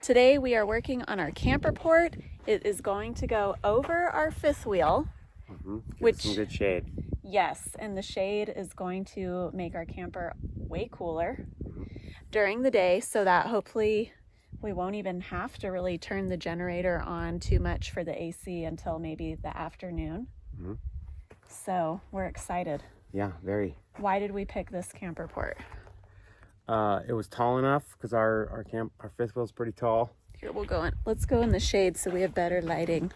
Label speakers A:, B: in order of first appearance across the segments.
A: Today we are working on our camper port. It is going to go over our fifth wheel,
B: which some good shade.
A: Yes, and the shade is going to make our camper way cooler during the day, so that hopefully we won't even have to really turn the generator on too much for the AC until maybe the afternoon. So we're excited.
B: Yeah, very.
A: Why did we pick this camper port?
B: It was tall enough because our fifth wheel is pretty tall.
A: Here, we'll go in. Let's go in the shade so we have better lighting.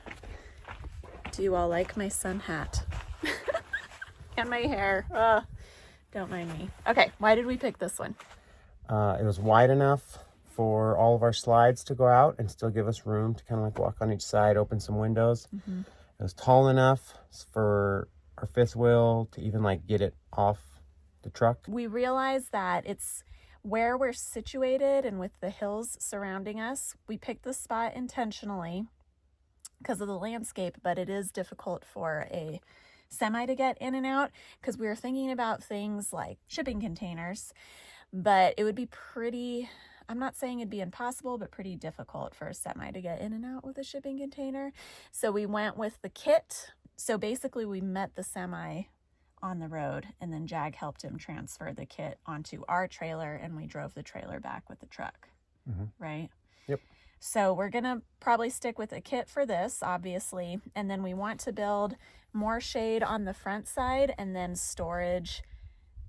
A: Do you all like my sun hat? And my hair. Don't mind me. Okay, why did we pick this one?
B: It was wide enough for all of our slides to go out and still give us room to kind of like walk on each side, open some windows. It was tall enough for our fifth wheel to even like get it off the truck.
A: We realized that it's where we're situated and with the hills surrounding us. We picked this spot intentionally because of the landscape, but it is difficult for a semi to get in and out because we were thinking about things like shipping containers, but it would be pretty, I'm not saying it'd be impossible, but pretty difficult for a semi to get in and out with a shipping container. So we went with the kit. So basically we met the semi on the road, and then Jag helped him transfer the kit onto our trailer, and we drove the trailer back with the truck. Right?
B: Yep.
A: So we're gonna probably stick with a kit for this, obviously, and then we want to build more shade on the front side and then storage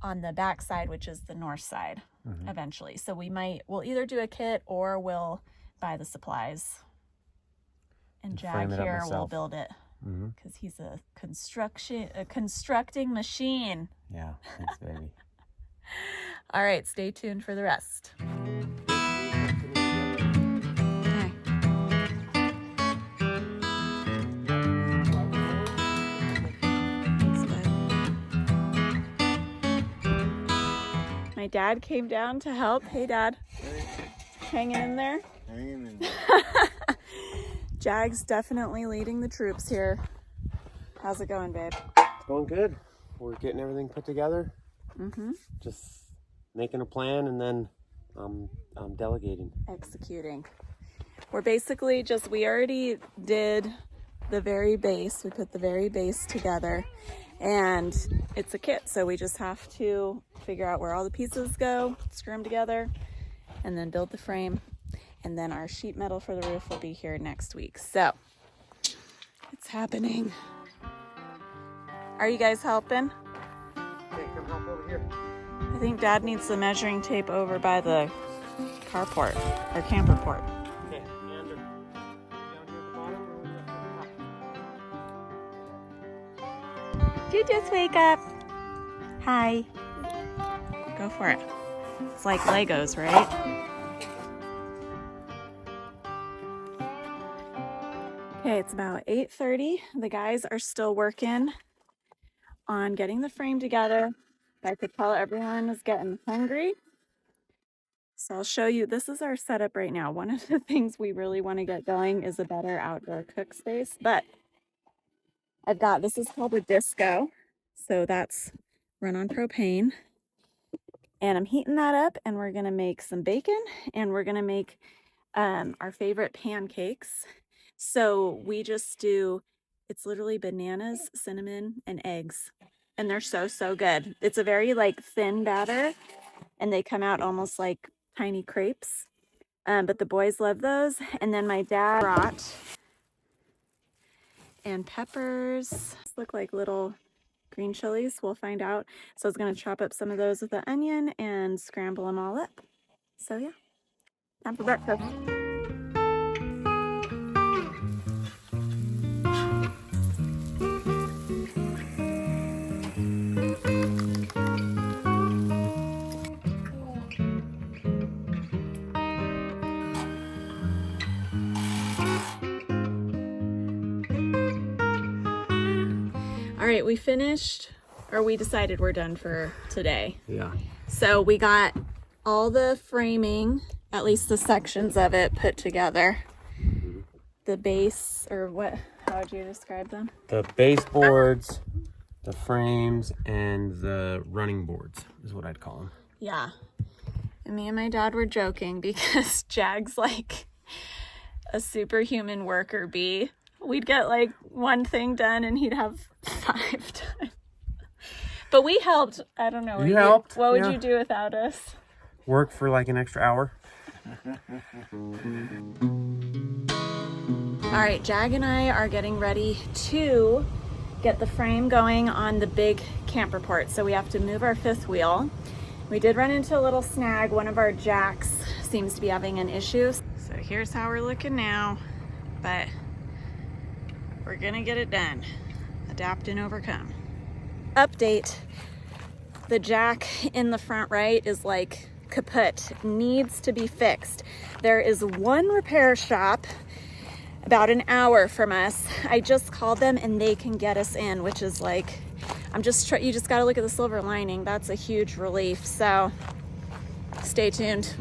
A: on the back side, which is the north side eventually. So we'll either do a kit or we'll buy the supplies, and Jag here will build it. Because he's a constructing machine.
B: Yeah, thanks, baby.
A: All right, stay tuned for the rest. Okay. My dad came down to help. Hey, Dad. Hanging in there?
B: Hanging in there.
A: Jag's definitely leading the troops here. How's it going, babe?
B: It's going good. We're getting everything put together. Just making a plan and then delegating.
A: Executing. We're basically we already did the very base. We put the very base together and it's a kit. So we just have to figure out where all the pieces go, screw them together, and then build the frame. And then our sheet metal for the roof will be here next week. So it's happening. Are you guys helping?
B: Okay, come help over here.
A: I think Dad needs the measuring tape over by the carport or camper port.
B: Okay, Andrew. Down here at the bottom or up?
A: Did you just wake up? Hi. Go for it. It's like Legos, right? Okay, it's about 8:30. The guys are still working on getting the frame together. I could tell everyone is getting hungry. So I'll show you. This is our setup right now. One of the things we really want to get going is a better outdoor cook space. But this is called a disco. So that's run on propane. And I'm heating that up, and we're going to make some bacon, and we're going to make our favorite pancakes. So we just it's literally bananas, cinnamon, and eggs. And they're so, so good. It's a very thin batter, and they come out almost like tiny crepes. But the boys love those. And then my dad brought and peppers. These look like little green chilies. We'll find out. So I was going to chop up some of those with the onion and scramble them all up. So yeah, time for breakfast. All right, we decided we're done for today.
B: Yeah.
A: So we got all the framing, at least the sections of it, put together. The base, or how would you describe them?
B: The baseboards, the frames, and the running boards is what I'd call them.
A: Yeah. And me and my dad were joking because Jag's a superhuman worker bee. We'd get like one thing done and he'd have 5 done. But we helped. I don't know.
B: You helped.
A: What would
B: Yeah.
A: you do without us?
B: Work for like an extra hour.
A: All right, Jag and I are getting ready to get the frame going on the big camper port. So we have to move our 5th wheel. We did run into a little snag. One of our jacks seems to be having an issue. So here's how we're looking now, but we're gonna get it done. Adapt and overcome. Update, the jack in the front right is like kaput, needs to be fixed. There is one repair shop about an hour from us. I just called them and they can get us in, which is like, you just gotta look at the silver lining. That's a huge relief. So stay tuned.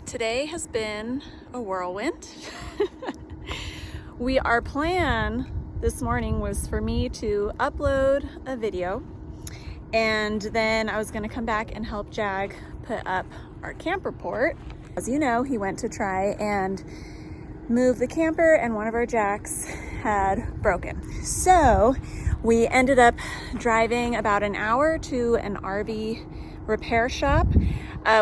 A: Today has been a whirlwind. Our plan this morning was for me to upload a video, and then I was gonna come back and help Jag put up our camper port. As you know, he went to try and move the camper and one of our jacks had broken. So we ended up driving about an hour to an RV repair shop.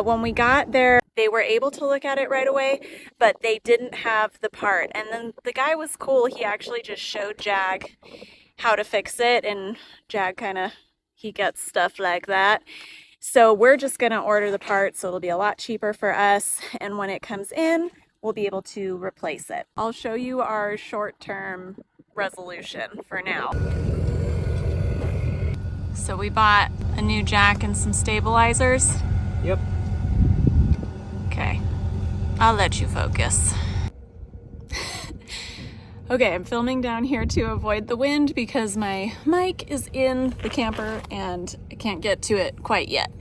A: When we got there, they were able to look at it right away, but they didn't have the part. And then the guy was cool. He actually just showed Jag how to fix it, and Jag he gets stuff like that. So we're just gonna order the part, so it'll be a lot cheaper for us. And when it comes in, we'll be able to replace it. I'll show you our short-term resolution for now. So we bought a new jack and some stabilizers.
B: Yep.
A: Okay, I'll let you focus. Okay, I'm filming down here to avoid the wind because my mic is in the camper and I can't get to it quite yet.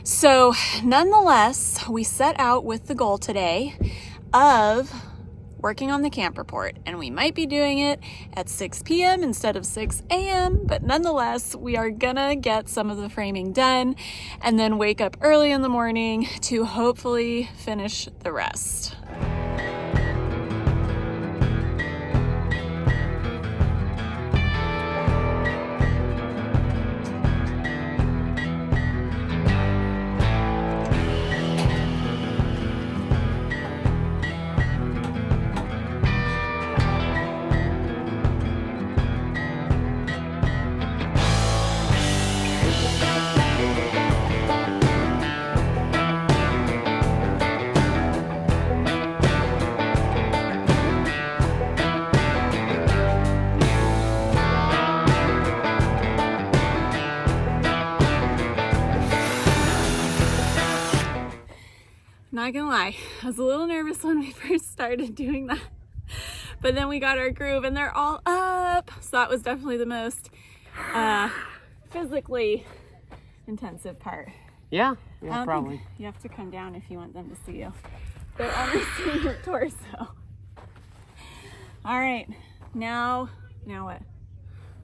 A: So nonetheless, we set out with the goal today of working on the camper port, and we might be doing it at 6 p.m. instead of 6 a.m., but nonetheless, we are gonna get some of the framing done and then wake up early in the morning to hopefully finish the rest. Not gonna lie, I was a little nervous when we first started doing that, but then we got our groove and they're all up. So that was definitely the most physically intensive part.
B: Yeah,
A: I
B: probably.
A: think you have to come down if you want them to see you. They're only seeing your torso. All right, now what?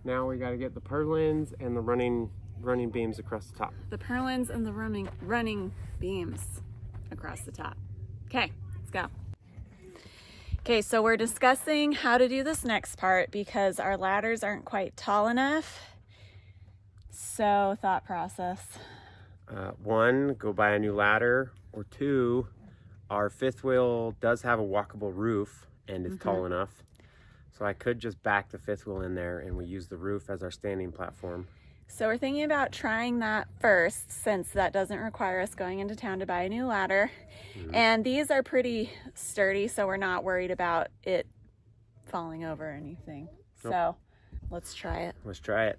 B: Now we got to get the purlins and the running beams across the top.
A: The purlins and the running beams across the top. Okay, let's go. Okay, so we're discussing how to do this next part because our ladders aren't quite tall enough. So, thought process.
B: 1, go buy a new ladder, or 2, our 5th wheel does have a walkable roof and it's tall enough. So I could just back the 5th wheel in there and we use the roof as our standing platform.
A: So we're thinking about trying that first, since that doesn't require us going into town to buy a new ladder. And these are pretty sturdy, so we're not worried about it falling over or anything.
B: Nope.
A: So let's try it.
B: Let's try it.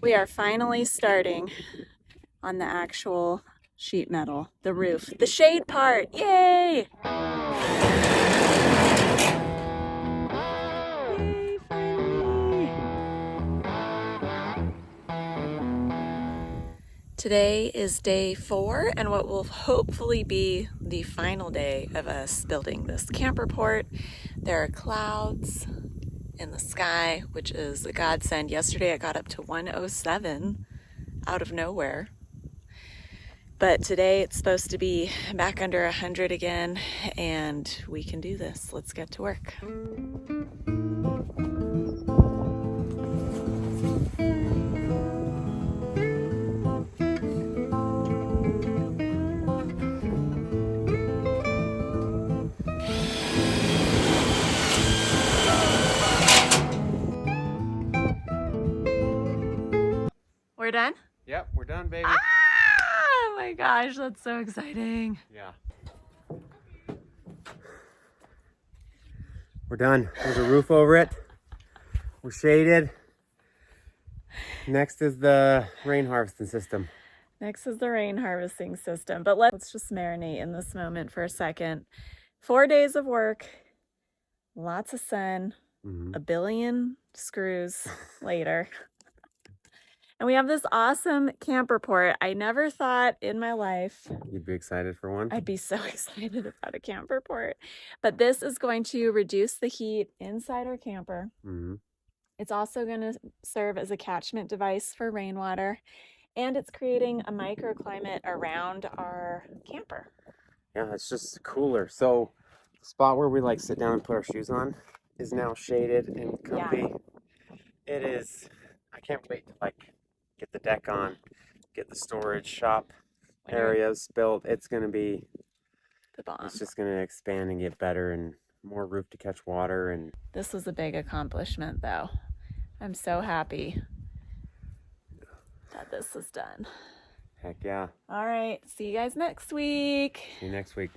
A: We are finally starting on the actual sheet metal, the roof, the shade part. Yay! Yay, finally! Today is day 4 and what will hopefully be the final day of us building this camper port. There are clouds in the sky, which is a godsend. Yesterday it got up to 107 out of nowhere. But today it's supposed to be back under 100 again, and we can do this. Let's get to work. We're done?
B: Yep, we're done, baby.
A: Oh my gosh, that's so exciting.
B: Yeah. We're done. There's a roof over it. We're shaded. Next is the rain harvesting system.
A: Next is the rain harvesting system, but let's just marinate in this moment for a second. 4 days of work, lots of sun, a billion screws later. And we have this awesome camper port. I never thought in my life
B: You'd be excited for one?
A: I'd be so excited about a camper port. But this is going to reduce the heat inside our camper. It's also going to serve as a catchment device for rainwater. And it's creating a microclimate around our camper.
B: Yeah, it's just cooler. So the spot where we like sit down and put our shoes on is now shaded and comfy. Yeah. It is. I can't wait to like get the deck on, get the storage shop areas built. It's gonna be
A: the bomb.
B: It's just gonna expand and get better and more roof to catch water. And
A: this was a big accomplishment though. I'm so happy that this is done.
B: Heck yeah.
A: All right, see you guys next week.
B: See you next week.